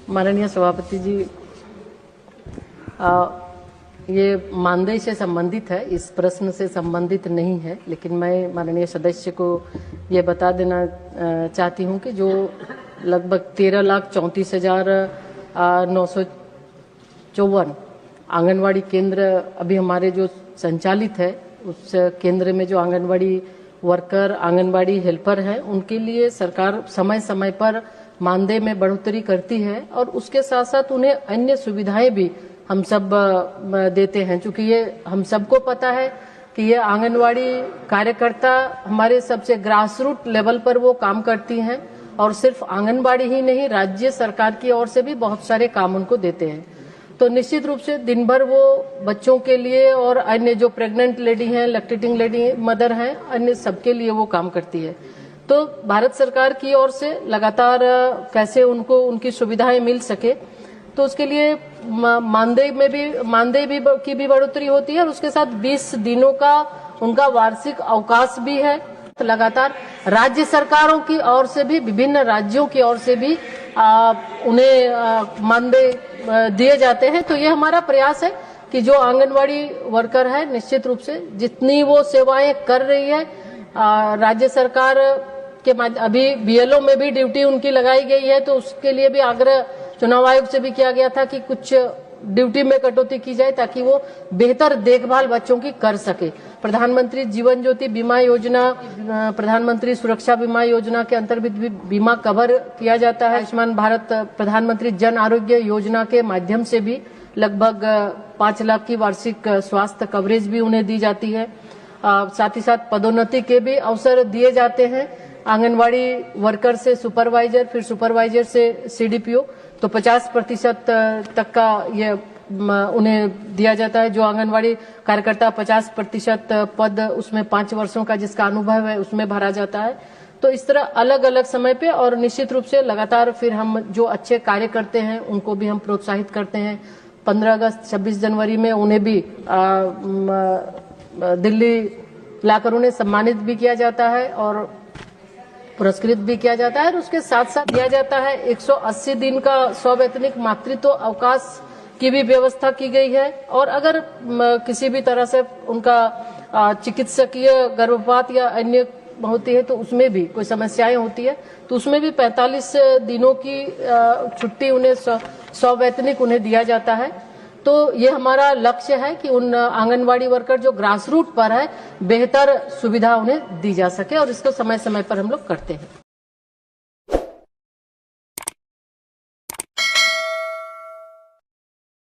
माननीय सभापति जी, ये मानदेय से संबंधित है, इस प्रश्न से संबंधित नहीं है, लेकिन मैं माननीय सदस्य को ये बता देना चाहती हूँ कि जो लगभग 13,34,954 आंगनवाड़ी केंद्र अभी हमारे जो संचालित है, उस केंद्र में जो आंगनवाड़ी वर्कर, आंगनवाड़ी हेल्पर हैं, उनके लिए सरकार समय समय पर मानदेय में बढ़ोतरी करती है और उसके साथ साथ उन्हें अन्य सुविधाएं भी हम सब देते हैं। चूंकि ये हम सबको पता है कि ये आंगनवाड़ी कार्यकर्ता हमारे सबसे ग्रास रूट लेवल पर वो काम करती हैं और सिर्फ आंगनवाड़ी ही नहीं, राज्य सरकार की ओर से भी बहुत सारे काम उनको देते हैं। तो निश्चित रूप से दिन भर वो बच्चों के लिए और अन्य जो प्रेग्नेंट लेडी हैं, लैक्टेटिंग लेडी मदर हैं, अन्य सबके लिए वो काम करती है। तो भारत सरकार की ओर से लगातार कैसे उनको उनकी सुविधाएं मिल सके, तो उसके लिए मानदेय की भी बढ़ोतरी होती है और उसके साथ 20 दिनों का उनका वार्षिक अवकाश भी है। लगातार राज्य सरकारों की ओर से भी, विभिन्न राज्यों की ओर से भी उन्हें मानदेय दिए जाते हैं। तो ये हमारा प्रयास है कि जो आंगनवाड़ी वर्कर है, निश्चित रूप से जितनी वो सेवाएं कर रही है, राज्य सरकार के अभी बीएलओ में भी ड्यूटी उनकी लगाई गई है, तो उसके लिए भी आग्रह चुनाव आयोग से भी किया गया था कि कुछ ड्यूटी में कटौती की जाए ताकि वो बेहतर देखभाल बच्चों की कर सके। प्रधानमंत्री जीवन ज्योति बीमा योजना, प्रधानमंत्री सुरक्षा बीमा योजना के अंतर्गत भी बीमा कवर किया जाता है। आयुष्मान भारत प्रधानमंत्री जन आरोग्य योजना के माध्यम से भी लगभग 5 लाख की वार्षिक स्वास्थ्य कवरेज भी उन्हें दी जाती है। साथ ही साथ पदोन्नति के भी अवसर दिए जाते हैं। आंगनवाड़ी वर्कर से सुपरवाइजर, फिर सुपरवाइजर से सीडीपीओ, तो 50% तक का ये उन्हें दिया जाता है। जो आंगनवाड़ी कार्यकर्ता 50% पद, उसमें 5 वर्षों का जिसका अनुभव है उसमें भरा जाता है। तो इस तरह अलग अलग समय पे और निश्चित रूप से लगातार फिर हम जो अच्छे कार्य करते हैं उनको भी हम प्रोत्साहित करते हैं। 15 अगस्त 26 जनवरी में उन्हें भी दिल्ली लाकर उन्हें सम्मानित भी किया जाता है और पुरस्कृत भी किया जाता है। और उसके साथ साथ दिया जाता है 180 दिन का सवैतनिक मातृत्व अवकाश की भी व्यवस्था की गई है। और अगर किसी भी तरह से उनका चिकित्सकीय गर्भपात या अन्य होती है तो उसमें भी कोई समस्याएं होती है तो उसमें भी 45 दिनों की छुट्टी उन्हें सवैतनिक उन्हें दिया जाता है। तो ये हमारा लक्ष्य है कि उन आंगनवाड़ी वर्कर जो ग्रास रूट पर है, बेहतर सुविधा उन्हें दी जा सके और इसको समय समय पर हम लोग करते हैं।